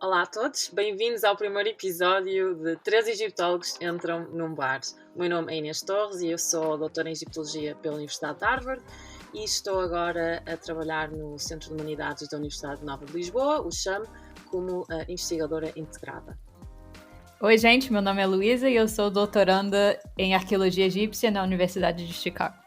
Olá a todos, bem-vindos ao primeiro episódio de Três Egiptólogos Entram num Bar. O meu nome é Inês Torres e eu sou doutora em Egiptologia pela Universidade de Harvard e estou agora a trabalhar no Centro de Humanidades da Universidade Nova de Lisboa, o CHAM, como investigadora integrada. Oi gente, meu nome é Luísa e eu sou doutoranda em Arqueologia Egípcia na Universidade de Chicago.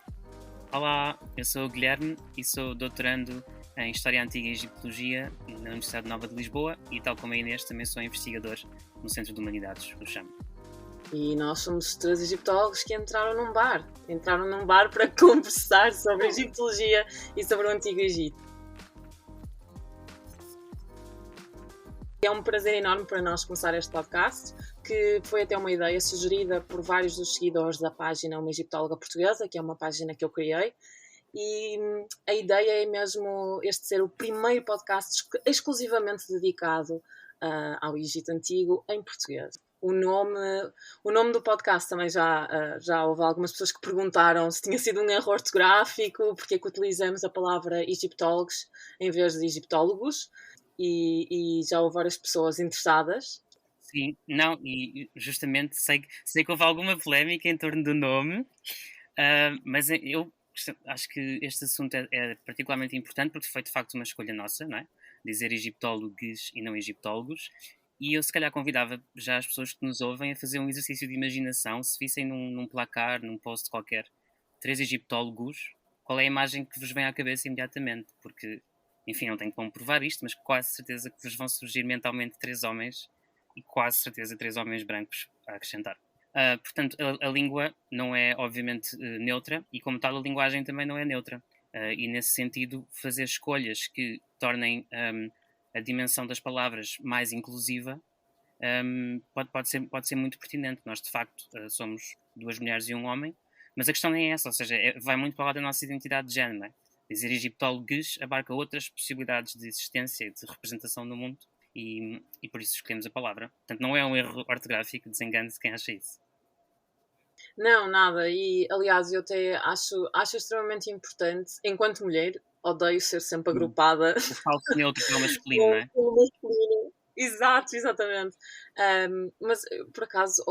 Olá, eu sou o Guilherme e sou doutorando em História Antiga e Egiptologia na Universidade Nova de Lisboa e, tal como a Inês, também sou investigador no Centro de Humanidades, o CHAM. E nós somos três egiptólogos que entraram num bar para conversar sobre egiptologia e sobre o Antigo Egito. É um prazer enorme para nós começar este podcast, que foi até uma ideia sugerida por vários dos seguidores da página Uma Egiptóloga Portuguesa, que é uma página que eu criei. E a ideia é mesmo este ser o primeiro podcast exclusivamente dedicado ao Egito Antigo em português. O nome do podcast também já houve algumas pessoas que perguntaram se tinha sido um erro ortográfico, porque é que utilizamos a palavra egiptólogos em vez de egiptólogos, e já houve várias pessoas interessadas. Sim, não, e justamente sei que houve alguma polémica em torno do nome, mas eu acho que este assunto é particularmente importante porque foi de facto uma escolha nossa, não é? Dizer egiptólogos e não egiptólogos. E eu se calhar convidava já as pessoas que nos ouvem a fazer um exercício de imaginação, se vissem num placar, num post qualquer, três egiptólogos, qual é a imagem que vos vem à cabeça imediatamente? Porque, enfim, não tenho como provar isto, mas quase certeza que vos vão surgir mentalmente três homens e quase certeza três homens brancos a acrescentar. Portanto, a língua não é, obviamente, neutra e, como tal, a linguagem também não é neutra. E, nesse sentido, fazer escolhas que tornem a dimensão das palavras mais inclusiva pode ser muito pertinente. Nós, de facto, somos duas mulheres e um homem, mas a questão nem é essa, ou seja, vai muito para lá da nossa identidade de género. Não é? Dizer egiptólogos abarca outras possibilidades de existência e de representação no mundo. E por isso escolhemos a palavra. Portanto, não é um erro ortográfico, desengane-se quem acha isso. Não, nada. E, aliás, eu até acho extremamente importante, enquanto mulher, odeio ser sempre agrupada O falso neutro é o masculino, não é? com o masculino. Exato, exatamente. Mas, por acaso,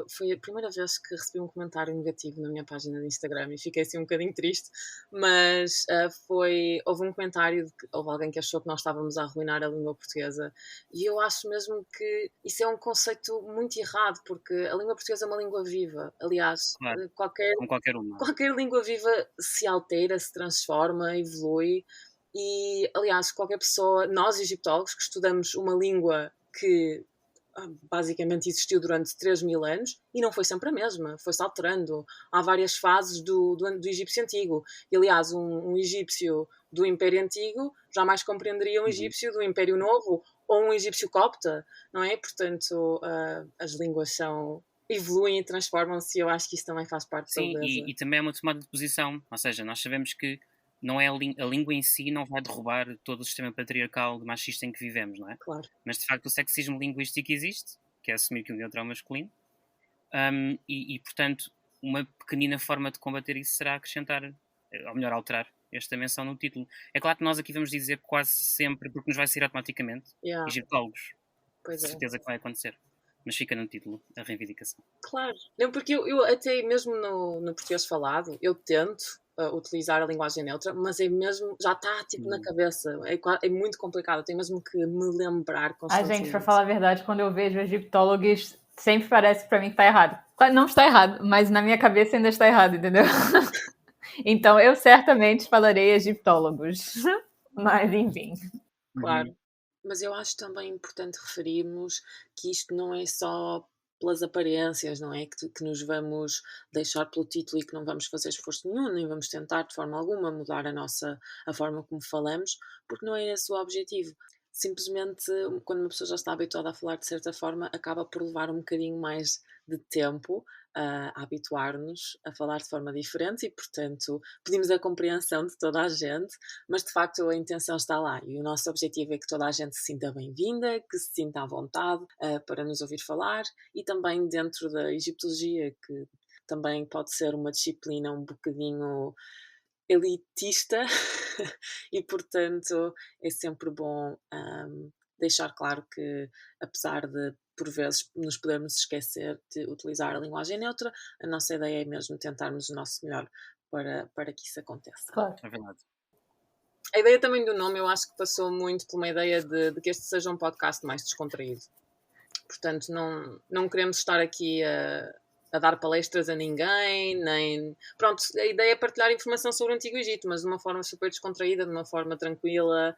foi a primeira vez que recebi um comentário negativo na minha página de Instagram e fiquei assim um bocadinho triste, mas houve um comentário de que houve alguém que achou que nós estávamos a arruinar a língua portuguesa, e eu acho mesmo que isso é um conceito muito errado, porque a língua portuguesa é uma língua viva. Aliás, Claro, qualquer como qualquer uma. qualquer língua viva se altera, se transforma, evolui. E, aliás, qualquer pessoa, nós egiptólogos, que estudamos uma língua que basicamente existiu durante 3.000 anos e não foi sempre a mesma, foi-se alterando. Há várias fases do egípcio antigo. E, aliás, um egípcio do Império Antigo jamais compreenderia um egípcio do Império Novo ou um egípcio copta, não é? Portanto, as línguas evoluem e transformam-se, e eu acho que isso também faz parte da Sim, beleza. e também é uma tomada de posição. Ou seja, nós sabemos que não é a língua em si não vai derrubar todo o sistema patriarcal machista em que vivemos, não é? Claro. Mas, de facto, o sexismo linguístico existe, que é assumir que o neutro é o masculino. Portanto, uma pequenina forma de combater isso será acrescentar, ou melhor, alterar esta menção no título. É claro que nós aqui vamos dizer quase sempre, porque nos vai sair automaticamente, Yeah. egiptólogos. Pois De é. certeza que vai acontecer. Mas fica no título a reivindicação. Claro. Não, porque eu até mesmo no português falado, eu tento utilizar a linguagem neutra, mas é mesmo, já está tipo na cabeça, é muito complicado, eu tenho mesmo que me lembrar constantemente. Gente, pra falar a verdade, quando eu vejo egiptólogos, sempre parece pra mim que tá errado. Não está errado, mas na minha cabeça ainda está errado, entendeu? Então eu certamente falarei egiptólogos. Mas enfim. Claro. Mas eu acho também importante referirmos que isto não é só pelas aparências, não é? Que nos vamos deixar pelo título e que não vamos fazer esforço nenhum, nem vamos tentar de forma alguma mudar a forma como falamos, porque não é esse o objetivo. Simplesmente, quando uma pessoa já está habituada a falar de certa forma, acaba por levar um bocadinho mais de tempo a habituar-nos a falar de forma diferente e, portanto, pedimos a compreensão de toda a gente, mas de facto a intenção está lá e o nosso objetivo é que toda a gente se sinta bem-vinda, que se sinta à vontade para nos ouvir falar, e também dentro da egiptologia, que também pode ser uma disciplina um bocadinho elitista e, portanto, é sempre bom deixar claro que, apesar de por vezes nos podermos esquecer de utilizar a linguagem neutra, a nossa ideia é mesmo tentarmos o nosso melhor para que isso aconteça. Claro. É verdade. A ideia também do nome eu acho que passou muito por uma ideia de que este seja um podcast mais descontraído. Portanto, não queremos estar aqui a dar palestras a ninguém, nem... Pronto, a ideia é partilhar informação sobre o Antigo Egito, mas de uma forma super descontraída, de uma forma tranquila,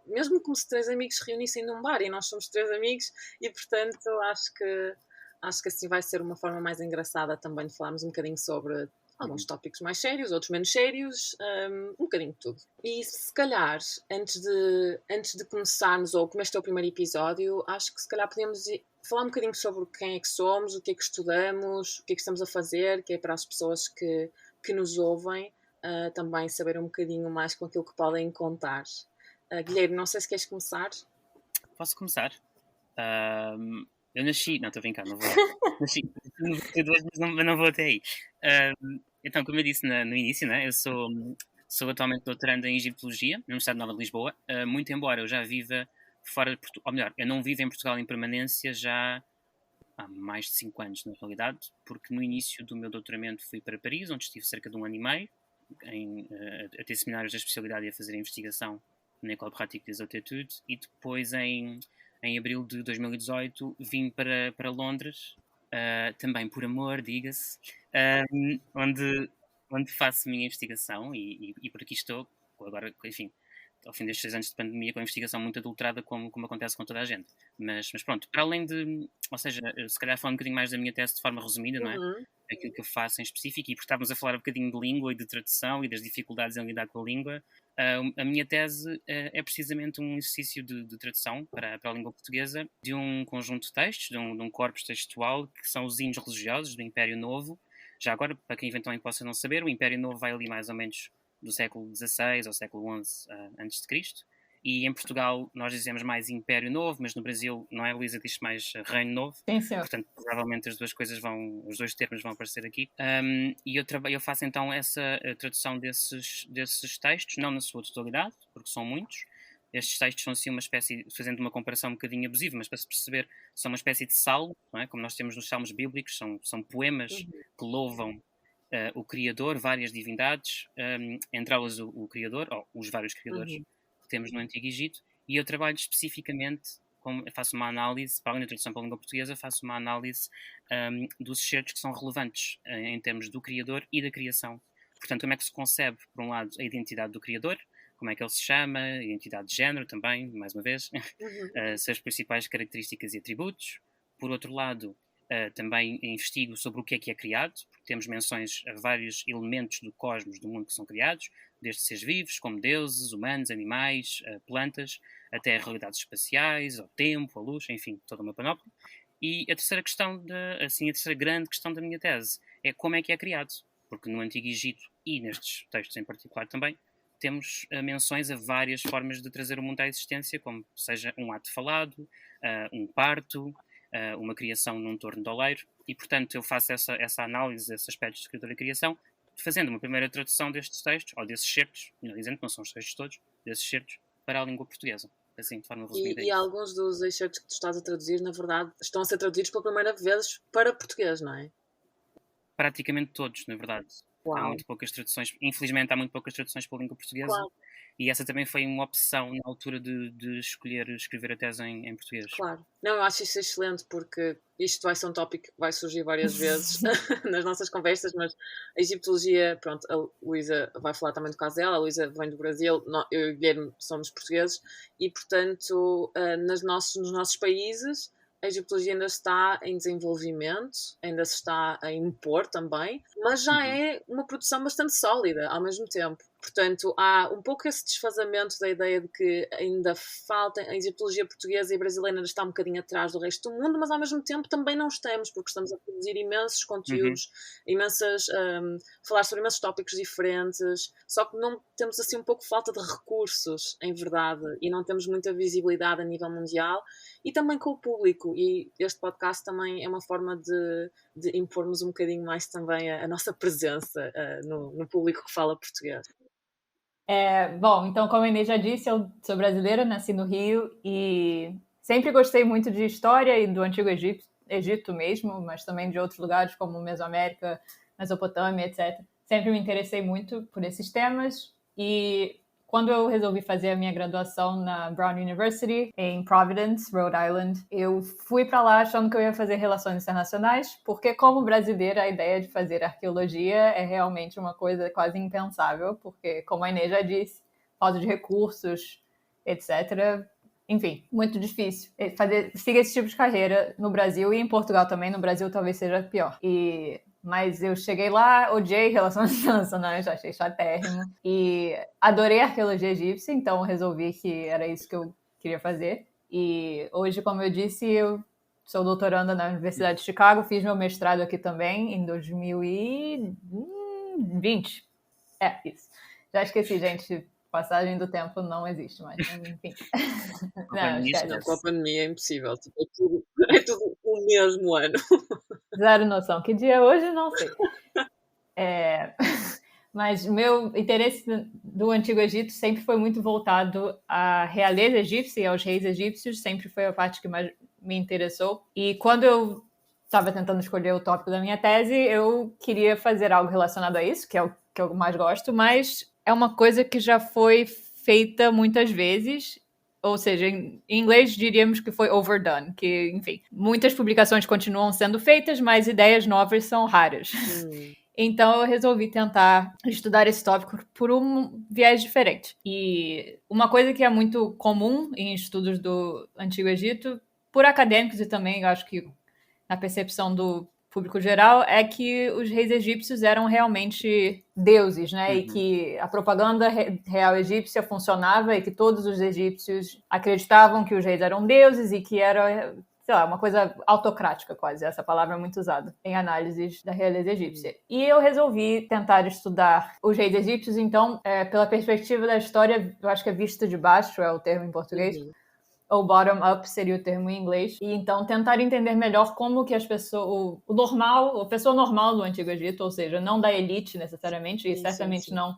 mesmo como se 3 amigos se reunissem num bar, e nós somos 3 amigos, e portanto acho que assim vai ser uma forma mais engraçada também de falarmos um bocadinho sobre alguns tópicos mais sérios, outros menos sérios, um bocadinho de tudo. E se calhar, antes de começarmos, ou como este é o primeiro episódio, acho que se calhar podemos falar um bocadinho sobre quem é que somos, o que é que estudamos, o que é que estamos a fazer, que é para as pessoas que nos ouvem também saber um bocadinho mais com aquilo que podem contar. Guilherme, não sei se queres começar. Posso começar? Eu nasci... Não, estou a brincar, não vou. Nasci em 92, mas não vou até aí. Então, como eu disse no início, né, eu sou atualmente doutorando em Egiptologia, na Universidade Nova de Lisboa, muito embora eu já viva fora de Portugal, ou melhor, eu não vivo em Portugal em permanência já há mais de 5 anos, na realidade, porque no início do meu doutoramento fui para Paris, onde estive cerca de 1 ano e meio, a ter seminários da especialidade e a fazer investigação na École Pratique des Hautes Études, e depois em abril de 2018 vim para Londres, também por amor, diga-se, onde faço a minha investigação e por aqui estou, agora, enfim, ao fim destes 6 anos de pandemia, com a investigação muito adulterada, como acontece com toda a gente. Mas pronto, para além de, ou seja, se calhar falar um bocadinho mais da minha tese de forma resumida, não é? Aquilo que eu faço em específico, e porque estávamos a falar um bocadinho de língua e de tradução e das dificuldades em lidar com a língua, a minha tese é precisamente um exercício de tradução para a língua portuguesa de um conjunto de textos, de um corpus textual, que são os hinos religiosos do Império Novo. Já agora, para quem eventualmente possa não saber, o Império Novo vai ali mais ou menos do século XVI ao século XI a.C., e em Portugal nós dizemos mais Império Novo, mas no Brasil, não é, Luísa, diz mais Reino Novo. Sim, senhor. Portanto, provavelmente os dois termos vão aparecer aqui. E eu faço então essa tradução desses textos, não na sua totalidade, porque são muitos. Estes textos são assim uma espécie, fazendo uma comparação um bocadinho abusiva, mas para se perceber, são uma espécie de salmo, não é? Como nós temos nos salmos bíblicos, são poemas que louvam o Criador, várias divindades, entre elas o Criador, ou os vários Criadores que temos no Antigo Egito, e eu trabalho especificamente, faço uma análise, para além da tradução para a língua portuguesa, faço uma análise dos excertos que são relevantes em termos do Criador e da criação. Portanto, como é que se concebe, por um lado, a identidade do Criador, como é que ele se chama, a identidade de género também, mais uma vez, suas principais características e atributos. Por outro lado, também investigo sobre o que é criado, porque temos menções a vários elementos do cosmos, do mundo, que são criados, desde seres vivos, como deuses, humanos, animais, plantas, até realidades espaciais, ao tempo, a luz, enfim, toda uma panóplia. E a terceira questão, a terceira grande questão da minha tese é como é que é criado, porque no Antigo Egito e nestes textos em particular também, temos menções a várias formas de trazer o mundo à existência, como seja um ato falado, um parto, uma criação num torno de oleiro, e portanto eu faço essa análise desses aspectos de escritura e criação, fazendo uma primeira tradução destes textos, ou desses certos, melhor dizendo, não são os textos todos, desses certos, para a língua portuguesa, assim, de forma resumida. E alguns dos excertos que tu estás a traduzir, na verdade, estão a ser traduzidos pela primeira vez para português, não é? Praticamente todos, na verdade. Uau. Há muito poucas traduções, infelizmente há muito poucas traduções para a língua portuguesa. Claro. E essa também foi uma opção na altura de escolher escrever a tese em português. Claro. Não, eu acho isso excelente, porque isto vai ser um tópico que vai surgir várias vezes nas nossas conversas, mas a egiptologia, pronto, a Luísa vai falar também do caso dela, a Luísa vem do Brasil, eu e o Guilherme somos portugueses, e portanto, nos nossos países, a egiptologia ainda está em desenvolvimento, ainda se está a impor também, mas já é uma produção bastante sólida ao mesmo tempo. Portanto, há um pouco esse desfazamento da ideia de que ainda falta, a egiptologia portuguesa e brasileira ainda está um bocadinho atrás do resto do mundo, mas ao mesmo tempo também não estamos, porque estamos a produzir imensos conteúdos, falar sobre imensos tópicos diferentes, só que não temos assim um pouco falta de recursos, em verdade, e não temos muita visibilidade a nível mundial, e também com o público, e este podcast também é uma forma de impormos um bocadinho mais também a nossa presença no público que fala português. Bom, então, como a Inês já disse, eu sou brasileira, nasci no Rio e sempre gostei muito de história e do Antigo Egito mesmo, mas também de outros lugares como Mesoamérica, Mesopotâmia, etc. Sempre me interessei muito por esses temas e quando eu resolvi fazer a minha graduação na Brown University, em Providence, Rhode Island, eu fui para lá achando que eu ia fazer relações internacionais, porque como brasileira a ideia de fazer arqueologia é realmente uma coisa quase impensável, porque como a Inês já disse, falta de recursos, etc. Enfim, muito difícil seguir esse tipo de carreira no Brasil e em Portugal também. No Brasil talvez seja pior. Mas eu cheguei lá, odiei relações internacionais, achei chatérrimo. E adorei arqueologia egípcia, então resolvi que era isso que eu queria fazer. E hoje, como eu disse, eu sou doutoranda na Universidade de Chicago, fiz meu mestrado aqui também em 2020. Isso. Já esqueci, gente. Passagem do tempo não existe mais, mas enfim. Não, esquece. Com a pandemia é impossível. Tipo, é tudo o mesmo ano. Zero noção. Que dia é hoje? Não sei. Mas meu interesse do Antigo Egito sempre foi muito voltado à realeza egípcia e aos reis egípcios, sempre foi a parte que mais me interessou. E quando eu estava tentando escolher o tópico da minha tese, eu queria fazer algo relacionado a isso, que é o que eu mais gosto, mas é uma coisa que já foi feita muitas vezes, ou seja, em inglês diríamos que foi overdone, que, enfim, muitas publicações continuam sendo feitas, mas ideias novas são raras. Então eu resolvi tentar estudar esse tópico por um viés diferente. E uma coisa que é muito comum em estudos do Antigo Egito, por acadêmicos e também, eu acho que na percepção do público geral, é que os reis egípcios eram realmente deuses, né? E que a propaganda real egípcia funcionava e que todos os egípcios acreditavam que os reis eram deuses e que era, sei lá, uma coisa autocrática quase, essa palavra é muito usada em análises da realeza egípcia. E eu resolvi tentar estudar os reis egípcios, então, pela perspectiva da história, eu acho que é vista de baixo, é o termo em português, ou bottom-up seria o termo em inglês, e então tentar entender melhor como que as pessoas, a pessoa normal do Antigo Egito, ou seja, não da elite necessariamente, e certamente não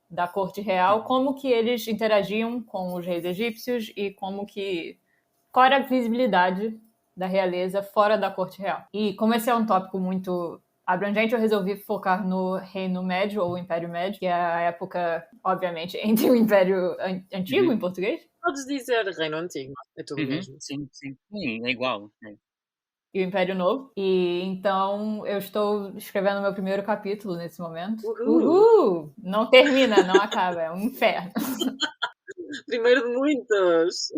da corte real, como que eles interagiam com os reis egípcios e qual era a visibilidade da realeza fora da corte real. E como esse é um tópico muito abrangente, eu resolvi focar no Reino Médio, ou Império Médio, que é a época, obviamente, entre o Império Antigo, em português, Podes dizer Reino Antigo, é tudo mesmo. Sim, é igual. e o Império Novo. E então eu estou escrevendo meu primeiro capítulo nesse momento. Uhul! Não termina, não acaba, é um inferno. Primeiro de muitos.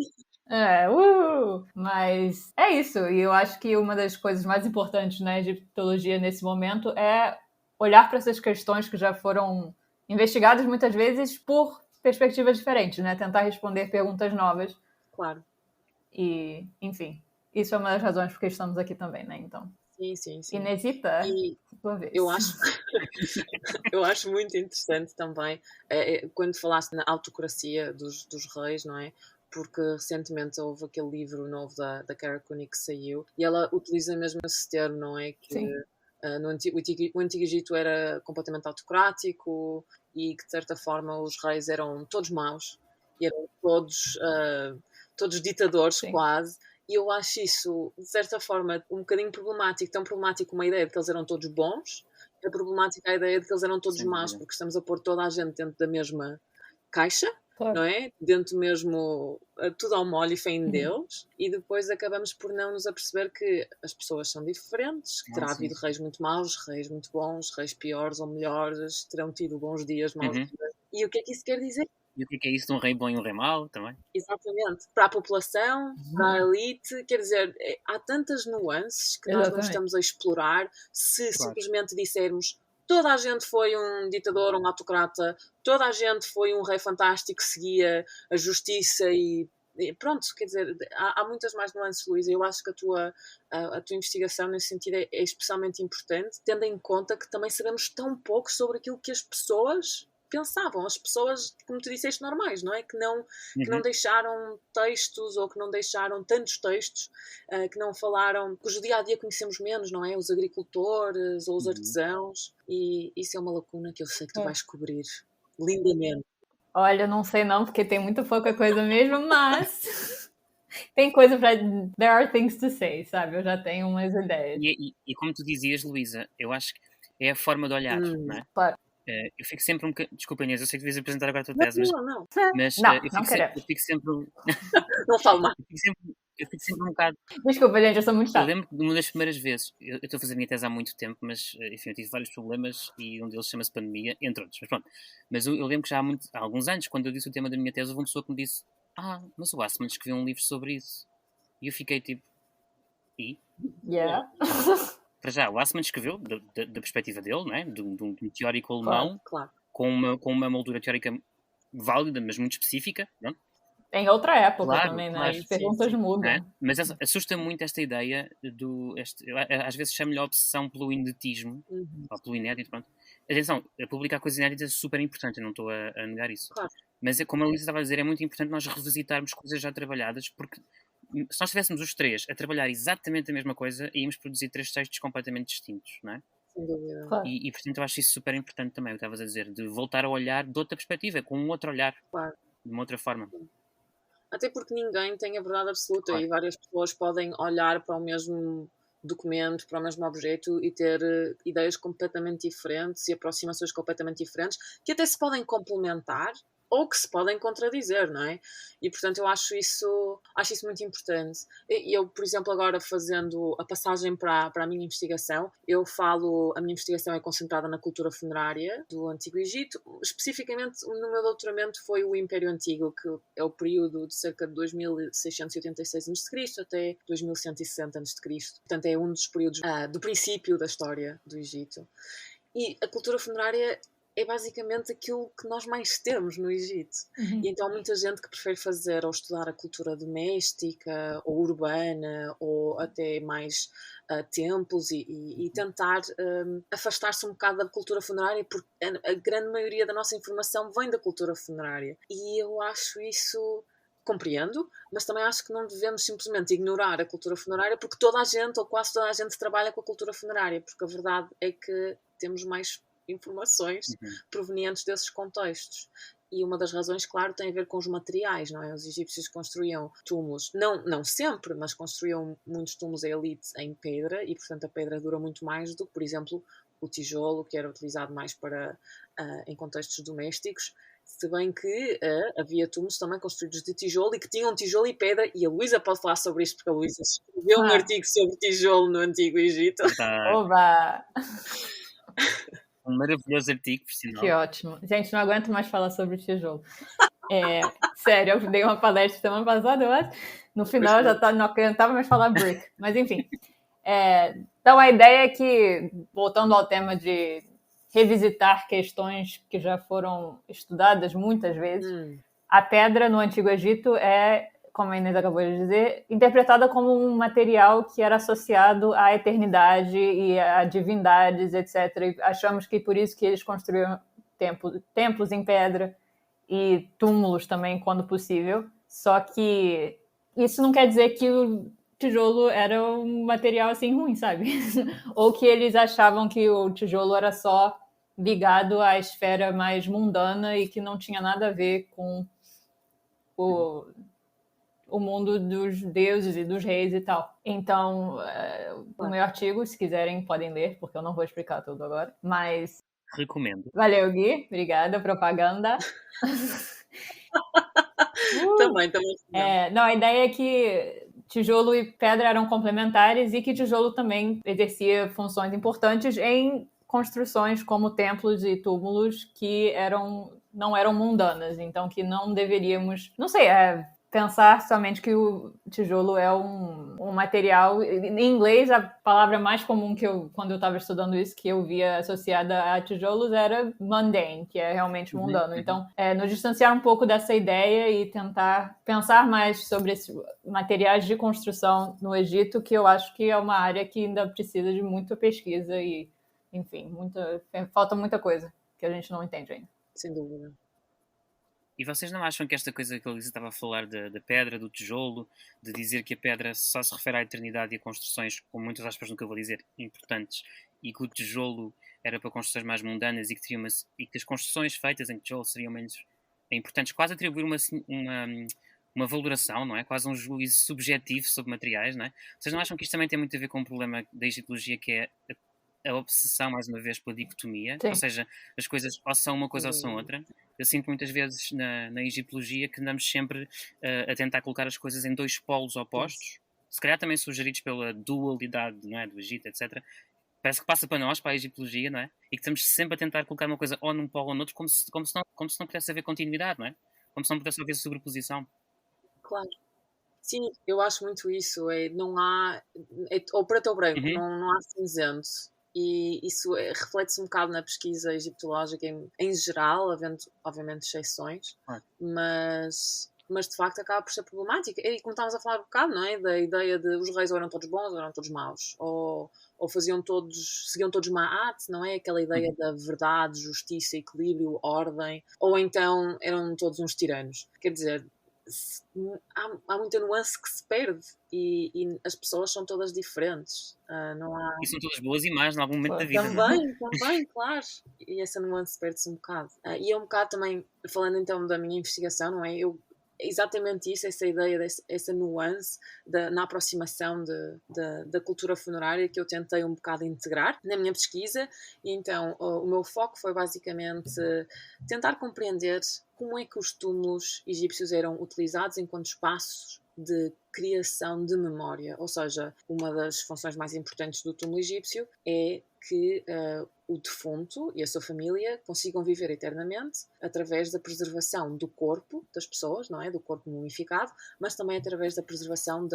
Mas é isso, e eu acho que uma das coisas mais importantes na egiptologia nesse momento é olhar para essas questões que já foram investigadas muitas vezes por perspectivas diferentes, né? Tentar responder perguntas novas. Claro. E, enfim, isso é uma das razões por que estamos aqui também, né? Então. Sim. Inesita, tua vez. Eu acho muito interessante também quando falaste na autocracia dos reis, não é? Porque recentemente houve aquele livro novo da Cara Cooney que saiu e ela utiliza mesmo esse termo, não é? Que o Antigo Egito era completamente autocrático e que de certa forma os reis eram todos maus e eram todos ditadores quase. E eu acho isso, de certa forma, um bocadinho problemático. Tão problemático uma ideia de que eles eram todos bons, é problemática a ideia de que eles eram todos maus, porque estamos a pôr toda a gente dentro da mesma caixa, não é? Dentro mesmo, tudo ao molho e fé em Deus, e depois acabamos por não nos aperceber que as pessoas são diferentes, que terá havido reis muito maus, reis muito bons, reis piores ou melhores, terão tido bons dias, maus dias. E o que é que isso quer dizer? E o que é isso de um rei bom e um rei mau também? Exatamente. Para a população, para a elite, quer dizer, há tantas nuances que nós não estamos a explorar se simplesmente dissermos toda a gente foi um ditador, um autocrata, toda a gente foi um rei fantástico que seguia a justiça e pronto, quer dizer, há muitas mais nuances, Luísa. Eu acho que a tua investigação nesse sentido é especialmente importante, tendo em conta que também sabemos tão pouco sobre aquilo que as pessoas pensavam, as pessoas, como tu disseste, normais, não é? Que não deixaram textos ou que não deixaram tantos textos, que não falaram, cujo dia-a-dia conhecemos menos, não é? Os agricultores ou os artesãos, e isso é uma lacuna que eu sei que tu vais cobrir lindamente. Olha, não sei não, porque tem muita pouca coisa mesmo, mas tem coisa pra... There are things to say, sabe? Eu já tenho umas ideias. E como tu dizias, Luísa, eu acho que é a forma de olhar, não é? Claro. Eu fico sempre um bocadinho... Desculpa, Inês, eu sei que devias apresentar agora a tua Não, tese, não, não. mas Não, eu não eu queremos. fico sempre... Não falo mais. Eu fico sempre um bocado... Desculpa, gente, eu sou muito Eu chata. lembro de uma das primeiras vezes, eu estou a fazer a minha tese há muito tempo, mas enfim, eu tive vários problemas e um deles chama-se pandemia, entre outros, mas pronto. Mas eu lembro que já há alguns anos, quando eu disse o tema da minha tese, houve uma pessoa que me disse: mas o Assman escreveu um livro sobre isso. E eu fiquei tipo: e? Yeah. Para já, o Assman escreveu, da perspectiva dele, não é? De um teórico alemão, Claro. com uma moldura teórica válida, mas muito específica, pronto. Em outra época Claro, também, né? claro. As perguntas Sim. mudam. É? Mas assusta muito esta ideia eu às vezes chamo-lhe a obsessão pelo ineditismo, ou pelo inédito, pronto. Atenção, publicar coisas inéditas é super importante, eu não estou a negar isso. Claro. Mas como a Luísa estava a dizer, é muito importante nós revisitarmos coisas já trabalhadas, porque se nós estivéssemos os três a trabalhar exatamente a mesma coisa, íamos produzir 3 textos completamente distintos, não é? Sem dúvida. Claro. E portanto eu acho isso super importante também, o que estavas a dizer, de voltar a olhar de outra perspectiva, com um outro olhar, Claro. de uma outra forma. Até porque ninguém tem a verdade absoluta Claro. e várias pessoas podem olhar para o mesmo documento, para o mesmo objeto e ter ideias completamente diferentes e aproximações completamente diferentes que até se podem complementar ou que se podem contradizer, não é? E portanto eu acho isso muito importante. Eu, por exemplo, agora fazendo a passagem para a minha investigação, a minha investigação é concentrada na cultura funerária do Antigo Egito, especificamente no meu doutoramento foi o Império Antigo, que é o período de cerca de 2686 a.C. até 2160 a.C. Portanto é um dos períodos do princípio da história do Egito. E a cultura funerária é basicamente aquilo que nós mais temos no Egito. E então há muita gente que prefere fazer ou estudar a cultura doméstica ou urbana ou até mais templos e tentar afastar-se um bocado da cultura funerária, porque a grande maioria da nossa informação vem da cultura funerária. E eu acho isso... Compreendo, mas também acho que não devemos simplesmente ignorar a cultura funerária porque toda a gente, ou quase toda a gente, trabalha com a cultura funerária, porque a verdade é que temos mais informações provenientes desses contextos. E uma das razões, claro, tem a ver com os materiais, não é? Os egípcios construíam túmulos, não sempre, mas construíam muitos túmulos a elite em pedra e, portanto, a pedra dura muito mais do que, por exemplo, o tijolo, que era utilizado mais para em contextos domésticos. Se bem que havia túmulos também construídos de tijolo e que tinham tijolo e pedra, e a Luísa pode falar sobre isto, porque a Luísa escreveu um artigo sobre tijolo no Antigo Egito. Oba! Um maravilhoso artigo, por sinal. Que ótimo. Gente, não aguento mais falar sobre tijolo. Sério, eu dei uma palestra semana passada, eu acho. No final eu já não aguentava mais falar brick. Mas enfim. Então a ideia é que, voltando ao tema de revisitar questões que já foram estudadas muitas vezes, a pedra no Antigo Egito é, como a Inês acabou de dizer, interpretada como um material que era associado à eternidade e a divindades, etc. E achamos que por isso que eles construíram templos em pedra e túmulos também, quando possível. Só que isso não quer dizer que o tijolo era um material assim ruim, sabe? Ou que eles achavam que o tijolo era só ligado à esfera mais mundana e que não tinha nada a ver com o mundo dos deuses e dos reis e tal. Então, o meu artigo, se quiserem, podem ler, porque eu não vou explicar tudo agora, mas... Recomendo. Valeu, Gui. Obrigada, propaganda. Também. Não, a ideia é que tijolo e pedra eram complementares e que tijolo também exercia funções importantes em construções como templos e túmulos que não eram mundanas, então que não deveríamos, não sei, pensar somente que o tijolo é um material. Em inglês, a palavra mais comum que quando eu estava estudando isso, que eu via associada a tijolos, era mundane, que é realmente mundano. Então, nos distanciar um pouco dessa ideia e tentar pensar mais sobre esses materiais de construção no Egito, que eu acho que é uma área que ainda precisa de muita pesquisa e, enfim, falta muita coisa que a gente não entende ainda. Sem dúvida. E vocês não acham que esta coisa que a Elisa estava a falar da pedra, do tijolo, de dizer que a pedra só se refere à eternidade e a construções, com muitas aspas no que eu vou dizer, importantes, e que o tijolo era para construções mais mundanas e que as construções feitas em tijolo seriam menos é importante quase atribuir uma valoração, não é? Quase um juízo subjetivo sobre materiais, não é? Vocês não acham que isto também tem muito a ver com um problema da egiptologia, que é a obsessão, mais uma vez, pela dicotomia? Sim. Ou seja, as coisas ou são uma coisa ou são outra. Eu sinto muitas vezes na egiptologia que andamos sempre a tentar colocar as coisas em dois polos opostos, se calhar também sugeridos pela dualidade, não é? Do Egito, etc. Parece que passa para nós, para a egiptologia, não é? E que estamos sempre a tentar colocar uma coisa ou num polo ou no outro, como se não pudesse haver continuidade, não é? Como se não pudesse haver sobreposição. Claro. Sim, eu acho muito isso. Não há. Ou preto ou branco, Uhum. não há cinzento. E isso reflete-se um bocado na pesquisa egiptológica em geral, havendo, obviamente, exceções, Claro. mas de facto acaba por ser problemático. E como estávamos a falar um bocado, não é? Da ideia de os reis ou eram todos bons ou eram todos maus. Ou seguiam todos Ma'at, não é? Aquela ideia da verdade, justiça, equilíbrio, ordem. Ou então eram todos uns tiranos. Quer dizer, há muita nuance que se perde e as pessoas são todas diferentes. Não há... E são todas boas e más em algum momento da vida, não é? Também, claro. E essa nuance perde-se um bocado. E é um bocado também, falando então da minha investigação, não é? Exatamente isso, essa ideia, essa nuance na aproximação da cultura funerária que eu tentei um bocado integrar na minha pesquisa. E então o meu foco foi basicamente tentar compreender como é que os túmulos egípcios eram utilizados enquanto espaços de criação de memória. Ou seja, uma das funções mais importantes do túmulo egípcio é que o defunto e a sua família consigam viver eternamente através da preservação do corpo das pessoas, não é? Do corpo mumificado, mas também através da preservação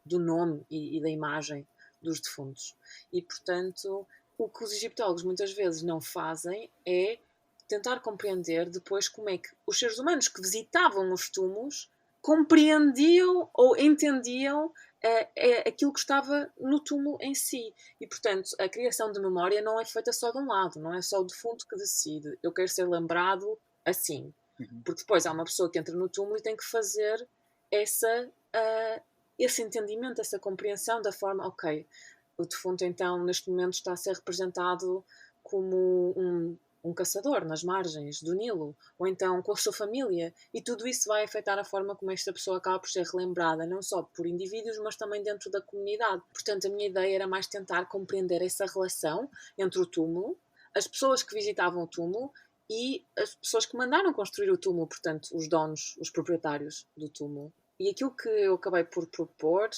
do nome e da imagem dos defuntos. E, portanto, o que os egiptólogos muitas vezes não fazem é tentar compreender depois como é que os seres humanos que visitavam os túmulos compreendiam ou entendiam aquilo que estava no túmulo em si. E, portanto, a criação de memória não é feita só de um lado, não é só o defunto que decide, eu quero ser lembrado assim. Porque depois há uma pessoa que entra no túmulo e tem que fazer esse entendimento, essa compreensão da forma, ok, o defunto então neste momento está a ser representado como um caçador nas margens do Nilo, ou então com a sua família, e tudo isso vai afetar a forma como esta pessoa acaba por ser relembrada, não só por indivíduos, mas também dentro da comunidade. Portanto, a minha ideia era mais tentar compreender essa relação entre o túmulo, as pessoas que visitavam o túmulo e as pessoas que mandaram construir o túmulo, portanto, os donos, os proprietários do túmulo. E aquilo que eu acabei por propor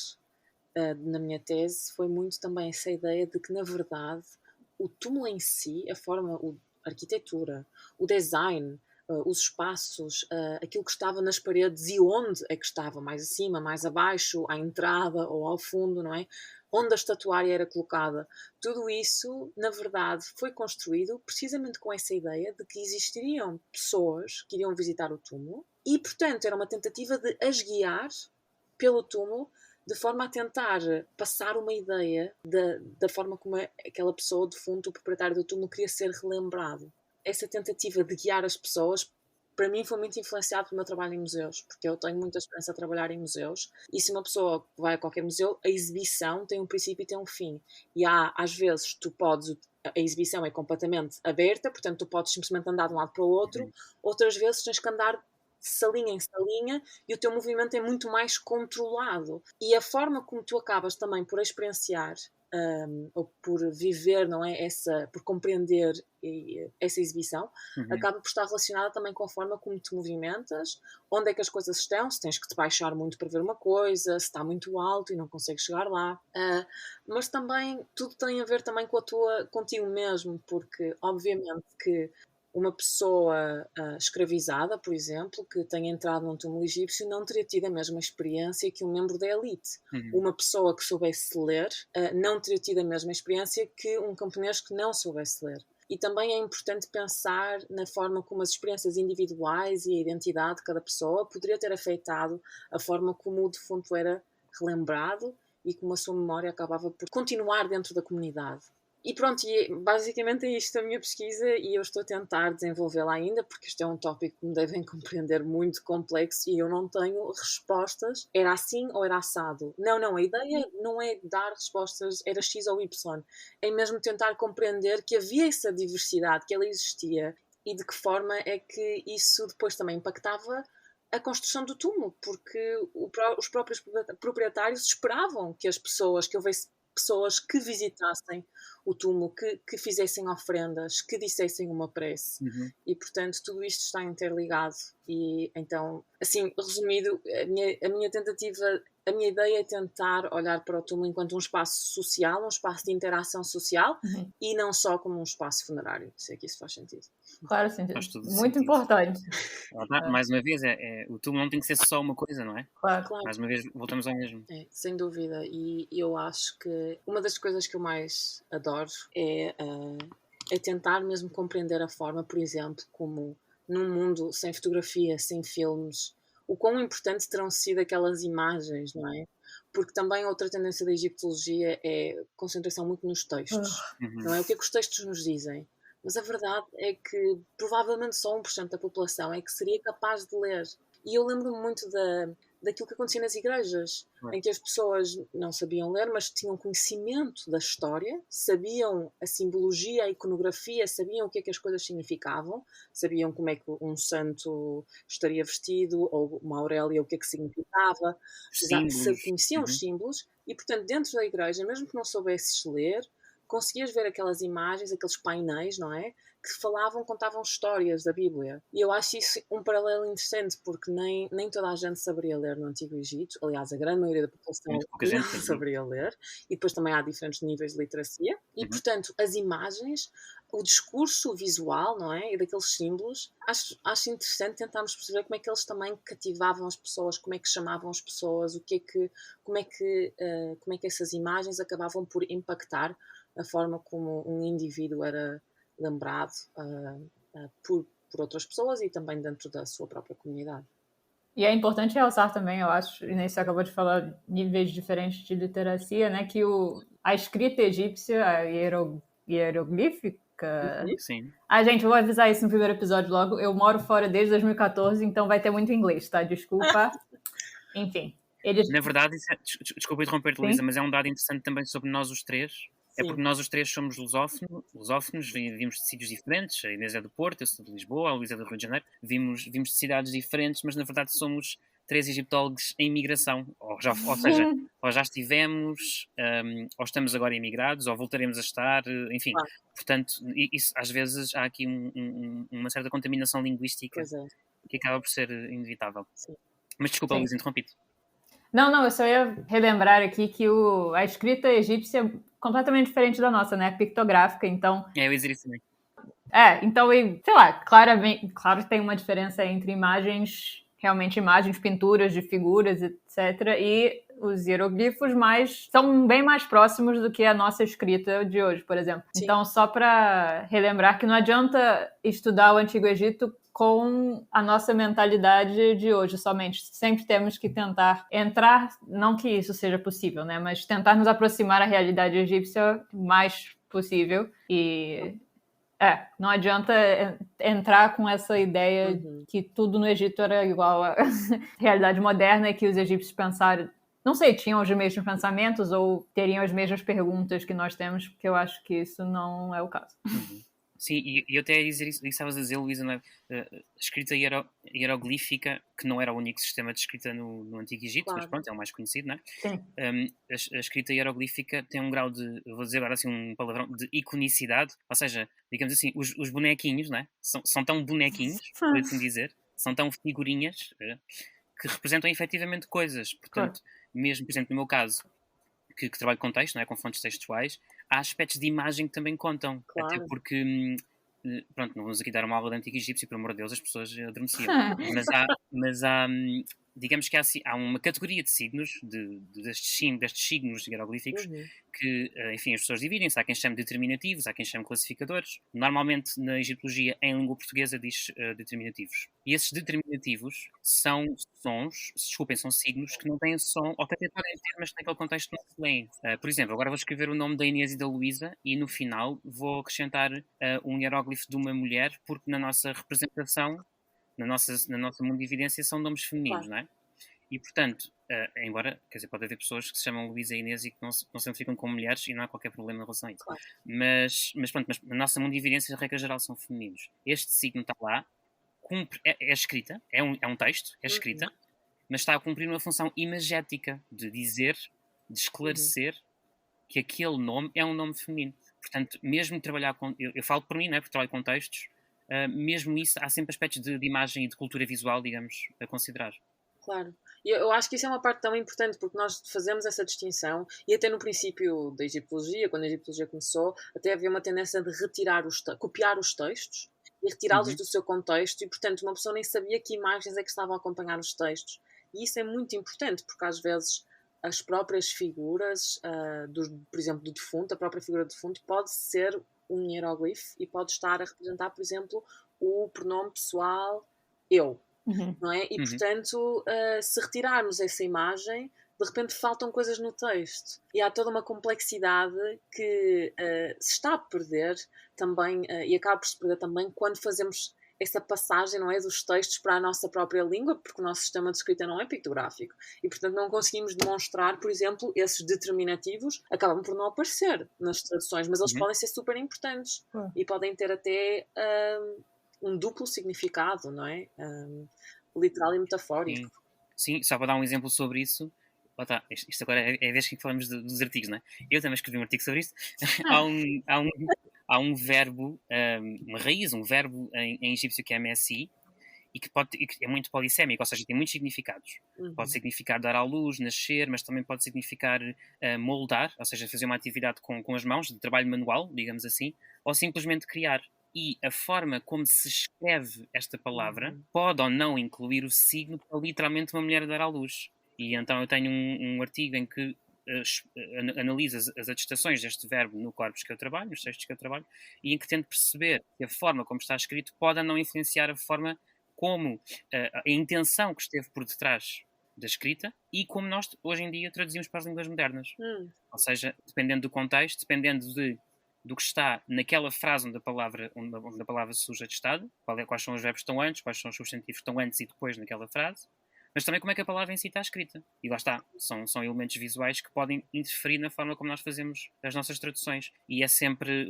na minha tese foi muito também essa ideia de que, na verdade, o túmulo em si, a forma, a arquitetura, o design, os espaços, aquilo que estava nas paredes e onde é que estava, mais acima, mais abaixo, à entrada ou ao fundo, não é? Onde a estatuária era colocada. Tudo isso, na verdade, foi construído precisamente com essa ideia de que existiriam pessoas que iriam visitar o túmulo e, portanto, era uma tentativa de as guiar pelo túmulo de forma a tentar passar uma ideia da forma como aquela pessoa, o defunto, o proprietário do túmulo, queria ser relembrado. Essa tentativa de guiar as pessoas, para mim, foi muito influenciado pelo meu trabalho em museus, porque eu tenho muita experiência a trabalhar em museus, e se uma pessoa vai a qualquer museu, a exibição tem um princípio e tem um fim. E às vezes, a exibição é completamente aberta, portanto, tu podes simplesmente andar de um lado para o outro, outras vezes tens que andar salinha em salinha e o teu movimento é muito mais controlado. E a forma como tu acabas também por experienciar ou por viver, não é? Por compreender essa exibição, acaba por estar relacionada também com a forma como te movimentas, onde é que as coisas estão, se tens que te baixar muito para ver uma coisa, se está muito alto e não consegues chegar lá. Mas também tudo tem a ver também contigo mesmo, porque obviamente que uma pessoa escravizada, por exemplo, que tenha entrado num túmulo egípcio, não teria tido a mesma experiência que um membro da elite. Uma pessoa que soubesse ler não teria tido a mesma experiência que um camponês que não soubesse ler. E também é importante pensar na forma como as experiências individuais e a identidade de cada pessoa poderia ter afetado a forma como o defunto era relembrado e como a sua memória acabava por continuar dentro da comunidade. E pronto, basicamente é isto a minha pesquisa e eu estou a tentar desenvolvê-la ainda, porque isto é um tópico que me devem compreender muito complexo e eu não tenho respostas. Era assim ou era assado? Não, a ideia não é dar respostas, era X ou Y. É mesmo tentar compreender que havia essa diversidade, que ela existia e de que forma é que isso depois também impactava a construção do túmulo, porque os próprios proprietários esperavam que as pessoas, que houvesse pessoas que visitassem o túmulo, que fizessem ofrendas, que dissessem uma prece. E, portanto, tudo isto está interligado. E, então, assim, resumido, a minha tentativa, a minha ideia é tentar olhar para o túmulo enquanto um espaço social, um espaço de interação social, e não só como um espaço funerário. Sei que isso faz sentido. Claro, sentido. Faz todo Muito sentido. importante. Mais uma vez, o túmulo não tem que ser só uma coisa, não é? Claro. Mais uma vez, voltamos ao mesmo. Sem dúvida. E eu acho que uma das coisas que eu mais adoro é tentar mesmo compreender a forma, por exemplo, como num mundo sem fotografia, sem filmes, o quão importante terão sido aquelas imagens, não é? Porque também outra tendência da egiptologia é concentração muito nos textos, não é? O que é que os textos nos dizem? Mas a verdade é que provavelmente só 1% da população é que seria capaz de ler. E eu lembro-me muito daquilo que acontecia nas igrejas, em que as pessoas não sabiam ler, mas tinham conhecimento da história, sabiam a simbologia, a iconografia, sabiam o que é que as coisas significavam, sabiam como é que um santo estaria vestido, ou uma Aurélia, o que é que significava, conheciam os símbolos, e portanto dentro da igreja, mesmo que não soubesses ler, conseguias ver aquelas imagens, aqueles painéis, não é? Que contavam histórias da Bíblia. E eu acho isso um paralelo interessante, porque nem toda a gente saberia ler no Antigo Egito. Aliás, a grande maioria da população não saberia ler. E depois também há diferentes níveis de literacia. E, portanto, as imagens, o discurso visual, não é? E daqueles símbolos, acho interessante tentarmos perceber como é que eles também cativavam as pessoas, como é que chamavam as pessoas, como é que essas imagens acabavam por impactar a forma como um indivíduo era lembrado por outras pessoas e também dentro da sua própria comunidade. E é importante realçar também, eu acho, e nem você acabou de falar níveis diferentes de literacia, né, que a escrita egípcia, a hieroglífica... Sim. Gente, vou avisar isso no primeiro episódio logo. Eu moro fora desde 2014, então vai ter muito inglês, tá? Desculpa. Enfim. Na verdade, desculpa interromper-te, Luísa, mas é um dado interessante também sobre nós os três. Sim. É porque nós os três somos lusófonos, vimos de sítios diferentes. A Inês é do Porto, eu sou de Lisboa, a Luísa é do Rio de Janeiro. Vimos de cidades diferentes, mas na verdade somos três egiptólogos em migração. Ou seja, ou já estivemos, ou estamos agora imigrados, ou voltaremos a estar, enfim. Portanto, isso, às vezes há aqui uma certa contaminação linguística que acaba por ser inevitável. Sim. Mas desculpa, Luísa, interrompi-te. Não, eu só ia relembrar aqui que a escrita egípcia é completamente diferente da nossa, né? Pictográfica, então... eu ia dizer isso também. Então, sei lá, claro que tem uma diferença entre realmente imagens, pinturas de figuras, etc. E os hieroglifos são bem mais próximos do que a nossa escrita de hoje, por exemplo. Sim. Então, só para relembrar que não adianta estudar o Antigo Egito com a nossa mentalidade de hoje somente. Sempre temos que tentar entrar, não que isso seja possível, né? Mas tentar nos aproximar da realidade egípcia o mais possível. E não adianta entrar com essa ideia que tudo no Egito era igual à realidade moderna e que os egípcios pensaram, não sei, tinham os mesmos pensamentos ou teriam as mesmas perguntas que nós temos, porque eu acho que isso não é o caso. Sim, e eu até ia dizer isso que estavas a dizer, Luísa, não é? Escrita hieroglífica, que não era o único sistema de escrita no Antigo Egito, mas pronto, é o mais conhecido, não é? Sim. A escrita hieroglífica tem um grau de, vou dizer agora assim um palavrão, de iconicidade, ou seja, digamos assim, os bonequinhos, não é? São tão bonequinhos, por assim dizer, são tão figurinhas que representam efetivamente coisas. Portanto, mesmo, por exemplo, no meu caso, que trabalho com texto, não é? Com fontes textuais, há aspectos de imagem que também contam. Até porque, pronto, não vamos aqui dar uma aula de Antigo Egípcio, pelo amor de Deus, as pessoas adormeciam. mas há, digamos que há uma categoria de signos, destes signos hieroglíficos, que, enfim, as pessoas dividem-se. Há quem chame determinativos, há quem chame classificadores. Normalmente, na egiptologia, em língua portuguesa, diz determinativos. E esses determinativos são são signos que não têm som, ou até podem ter, mas naquele contexto não se leem. Por exemplo, agora vou escrever o nome da Inês e da Luísa e no final vou acrescentar um hieróglifo de uma mulher, porque na nossa representação, na nossa mundividência, são nomes femininos, não é? E, portanto, embora, quer dizer, pode haver pessoas que se chamam Luísa e Inês e que não se identificam como mulheres e não há qualquer problema em relação a isso. Claro. Mas a nossa mundo de evidências, a regra geral, são femininos. Este signo está lá, é escrita, é um texto, é escrita, mas está a cumprir uma função imagética de dizer, de esclarecer que aquele nome é um nome feminino. Portanto, mesmo trabalhar com... Eu falo por mim, né, porque trabalho com textos, mesmo isso, há sempre aspectos de imagem e de cultura visual, digamos, a considerar. Claro. E eu acho que isso é uma parte tão importante, porque nós fazemos essa distinção, e até no princípio da egiptologia, quando a egiptologia começou, até havia uma tendência de copiar os textos e retirá-los do seu contexto, e portanto uma pessoa nem sabia que imagens é que estavam a acompanhar os textos. E isso é muito importante, porque às vezes as próprias figuras, por exemplo, do defunto, a própria figura do defunto pode ser um hieróglife e pode estar a representar, por exemplo, o pronome pessoal eu. Não é? E portanto, se retirarmos essa imagem, de repente faltam coisas no texto. E há toda uma complexidade que se está a perder também, e acaba por se perder também quando fazemos essa passagem, não é, dos textos para a nossa própria língua, porque o nosso sistema de escrita não é pictográfico. E portanto não conseguimos demonstrar, por exemplo, esses determinativos acabam por não aparecer nas traduções, mas eles podem ser super importantes e podem ter até um duplo significado, não é? Literal e metafórico. Sim, só para dar um exemplo sobre isso. Isto agora é a vez que falamos dos artigos, não é? Eu também escrevi um artigo sobre isto. Há um verbo, uma raiz, um verbo em egípcio que é messi, e que é muito polissémico, ou seja, tem muitos significados. Pode significar dar à luz, nascer, mas também pode significar moldar, ou seja, fazer uma atividade com as mãos, de trabalho manual, digamos assim, ou simplesmente criar. E a forma como se escreve esta palavra pode ou não incluir o signo para literalmente uma mulher dar à luz. E então eu tenho um artigo em que analisa as atestações deste verbo no corpus que eu trabalho, nos textos que eu trabalho, e em que tento perceber que a forma como está escrito pode ou não influenciar a forma como a intenção que esteve por detrás da escrita e como nós hoje em dia traduzimos para as línguas modernas. Ou seja, dependendo do contexto, dependendo do que está naquela frase onde a palavra surge atestado, quais são os verbos que estão antes, quais são os substantivos que estão antes e depois naquela frase, mas também como é que a palavra em si está escrita. E lá está, são elementos visuais que podem interferir na forma como nós fazemos as nossas traduções. E é sempre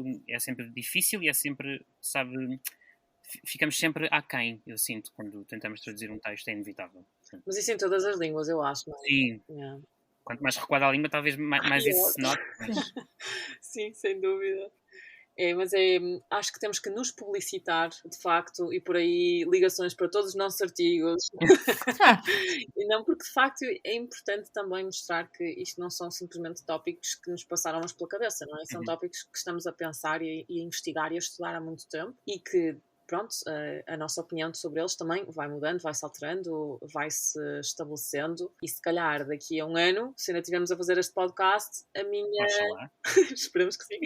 difícil e é sempre, sabe, ficamos sempre aquém, eu sinto, quando tentamos traduzir um texto, é inevitável. Sim. Mas isso em todas as línguas, eu acho. Não é? Sim. Yeah. Quanto mais recuada a língua, talvez mais isso se note. Mas... Sim, sem dúvida. Mas acho que temos que nos publicitar, de facto, e por aí ligações para todos os nossos artigos. E não, porque de facto é importante também mostrar que isto não são simplesmente tópicos que nos passaram pela cabeça, não é? São tópicos que estamos a pensar e a investigar e a estudar há muito tempo e que, pronto, a nossa opinião sobre eles também vai mudando, vai-se alterando, vai-se estabelecendo e se calhar daqui a um ano, se ainda estivermos a fazer este podcast, a minha... Esperemos que sim.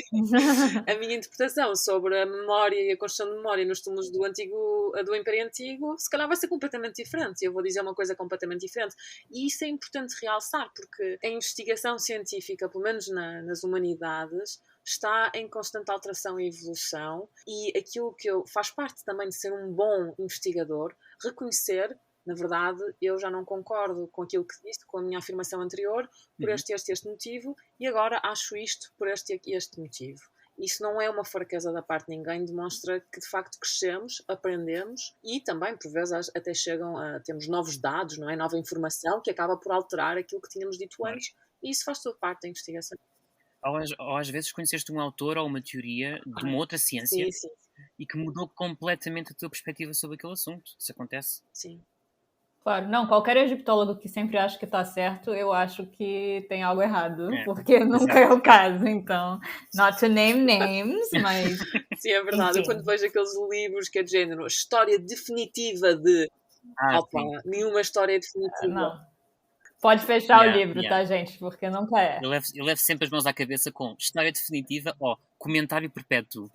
A minha interpretação sobre a memória e a construção de memória nos túmulos do Império Antigo, se calhar vai ser completamente diferente. Eu vou dizer uma coisa completamente diferente. E isso é importante realçar, porque a investigação científica, pelo menos nas humanidades, está em constante alteração e evolução, e aquilo que faz parte também de ser um bom investigador, reconhecer, na verdade, eu já não concordo com aquilo que disse, com a minha afirmação anterior, por este motivo, e agora acho isto por este motivo. Isso não é uma fraqueza da parte de ninguém, demonstra que de facto crescemos, aprendemos e também, por vezes, até temos novos dados, não é? Nova informação que acaba por alterar aquilo que tínhamos dito antes, e isso faz toda parte da investigação. Ou às vezes conheceste um autor ou uma teoria de uma outra ciência sim. E que mudou completamente a tua perspectiva sobre aquele assunto. Isso acontece? Sim. Claro, não, qualquer egiptólogo que sempre acha que está certo, eu acho que tem algo errado, porque nunca é o caso, então, not to name names, mas... Sim, é verdade, eu quando vejo aqueles livros que é de género, história definitiva de... nenhuma história definitiva. Não. Pode fechar o livro, tá, gente? Porque nunca é. Eu levo sempre as mãos à cabeça com história definitiva ou comentário perpétuo.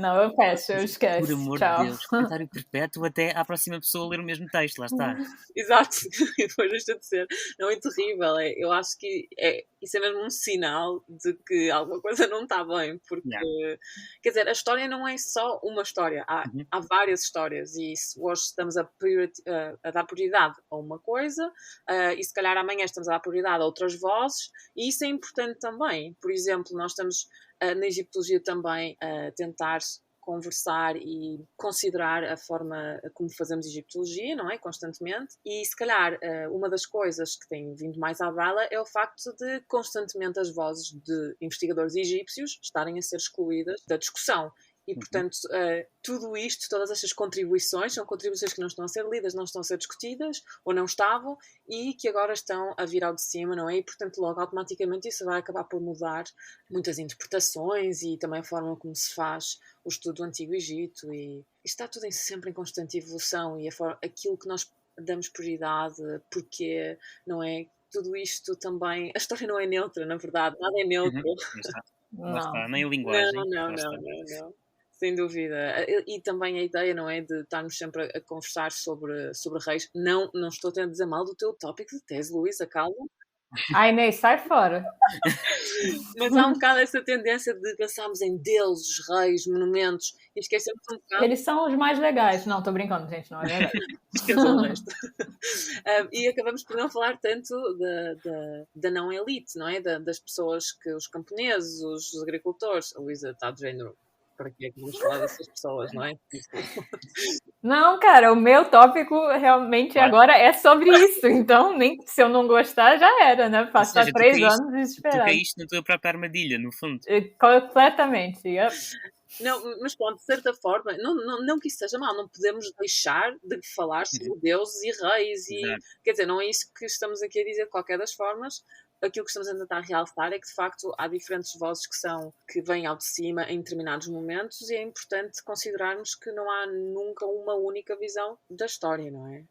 Não, eu fecho, eu esqueço. Por amor de Deus, comentário perpétuo até à próxima pessoa ler o mesmo texto, lá está. Exato, e depois deixa de ser. Não, é terrível. Eu acho que isso é mesmo um sinal de que alguma coisa não está bem, porque, quer dizer, a história não é só uma história, há várias histórias, e se hoje estamos a dar prioridade a uma coisa, e se calhar amanhã estamos a dar prioridade a outras vozes, e isso é importante também. Por exemplo, nós estamos na egiptologia também a tentar conversar e considerar a forma como fazemos egiptologia, não é? Constantemente. E se calhar uma das coisas que tem vindo mais à baila é o facto de constantemente as vozes de investigadores egípcios estarem a ser excluídas da discussão. E, portanto, tudo isto, todas estas contribuições, são contribuições que não estão a ser lidas, não estão a ser discutidas, ou não estavam, e que agora estão a vir ao de cima, não é? E, portanto, logo, automaticamente, isso vai acabar por mudar muitas interpretações e também a forma como se faz o estudo do Antigo Egito. E está tudo sempre em constante evolução, e aquilo que nós damos prioridade, porque, não é? Tudo isto também... A história não é neutra, na verdade, nada é neutro. Não está, nem a linguagem. Não. Sem dúvida. E também a ideia, não é, de estarmos sempre a conversar sobre reis. Não estou a dizer mal do teu tópico de tese, Luísa, calma. Ai, Inês, sai fora. Mas há um bocado essa tendência de pensarmos em deuses, reis, monumentos, e esquecemos um bocado... Eles são os mais legais. Não, estou brincando, gente, não é verdade. Esqueçam o resto. E acabamos por não falar tanto da não elite, não é? Das pessoas que, os camponeses, os agricultores. A Luísa está do género... Para que é que vamos falar dessas pessoas, não é? Não, cara, o meu tópico realmente agora é sobre isso. Então, nem se eu não gostar, já era, né? Passar 3 anos desesperado. Tu caíste na tua própria armadilha, no fundo. Completamente, Não, mas pronto, de certa forma, não que isso seja mal, não podemos deixar de falar sobre deuses e reis. Quer dizer, não é isso que estamos aqui a dizer de qualquer das formas. Aquilo que estamos a tentar realçar é que, de facto, há diferentes vozes que vêm ao de cima em determinados momentos, e é importante considerarmos que não há nunca uma única visão da história, não é?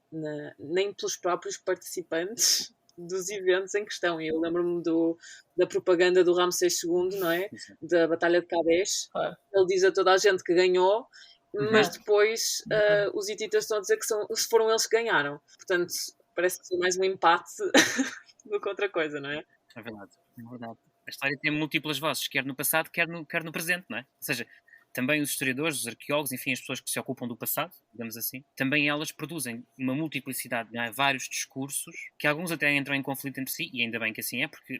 Nem pelos próprios participantes dos eventos em questão. E eu lembro-me da propaganda do Ramsés II, não é? Da Batalha de Kadesh. Ele diz a toda a gente que ganhou, mas depois os hititas estão a dizer que foram eles que ganharam. Portanto, parece que foi mais um empate do que outra coisa, não é? É verdade. A história tem múltiplas vozes, quer no passado, quer no presente, não é? Ou seja, também os historiadores, os arqueólogos, enfim, as pessoas que se ocupam do passado, digamos assim, também elas produzem uma multiplicidade, não é? Vários discursos, que alguns até entram em conflito entre si, e ainda bem que assim é, porque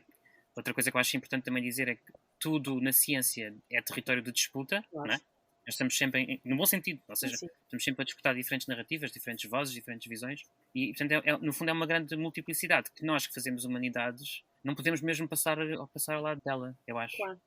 outra coisa que eu acho importante também dizer é que tudo na ciência é território de disputa, não é? Nós estamos sempre, no bom sentido, ou seja, estamos sempre a disputar diferentes narrativas, diferentes vozes, diferentes visões, e, portanto, no fundo é uma grande multiplicidade, que nós que fazemos humanidades não podemos mesmo passar ao lado dela, eu acho. Claro.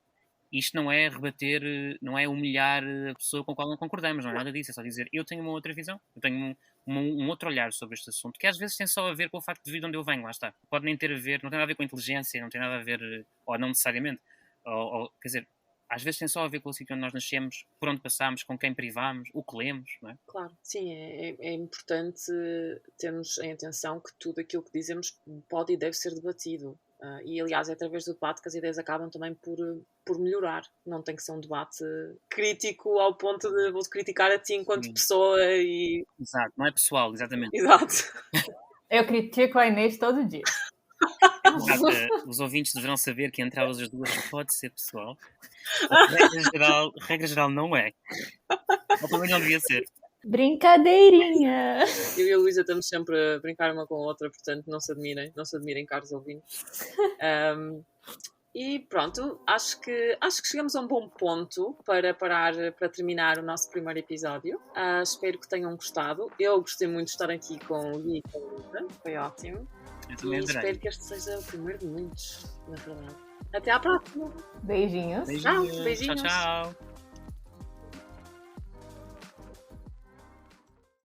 Isto não é rebater, não é humilhar a pessoa com a qual não concordamos, não é nada disso, é só dizer, eu tenho uma outra visão, eu tenho um outro olhar sobre este assunto, que às vezes tem só a ver com o facto de vir de onde eu venho, lá está. Pode nem ter a ver, não tem nada a ver com a inteligência, não tem nada a ver, ou não necessariamente, quer dizer, às vezes tem só a ver com o sítio onde nós nascemos, por onde passamos, com quem privamos, o que lemos, não é? Claro, sim, é importante termos em atenção que tudo aquilo que dizemos pode e deve ser debatido. E, aliás, é através do debate que as ideias acabam também por melhorar. Não tem que ser um debate crítico ao ponto de vou-te criticar a ti enquanto pessoa e... Exato, não é pessoal, exatamente. Exato. Eu critico a Inês todo dia. Os ouvintes deverão saber que entre elas as duas pode ser pessoal. Regra geral não é. Ou também não devia ser. Brincadeirinha! Eu e a Luísa estamos sempre a brincar uma com a outra, portanto não se admirem, caros ouvintes. E pronto, acho que chegamos a um bom ponto para terminar o nosso primeiro episódio. Espero que tenham gostado. Eu gostei muito de estar aqui com o Gui e com a Luísa, foi ótimo. E espero que este seja o primeiro de muitos, na verdade. Até à próxima! Beijinhos. Tchau, beijinhos. Tchau.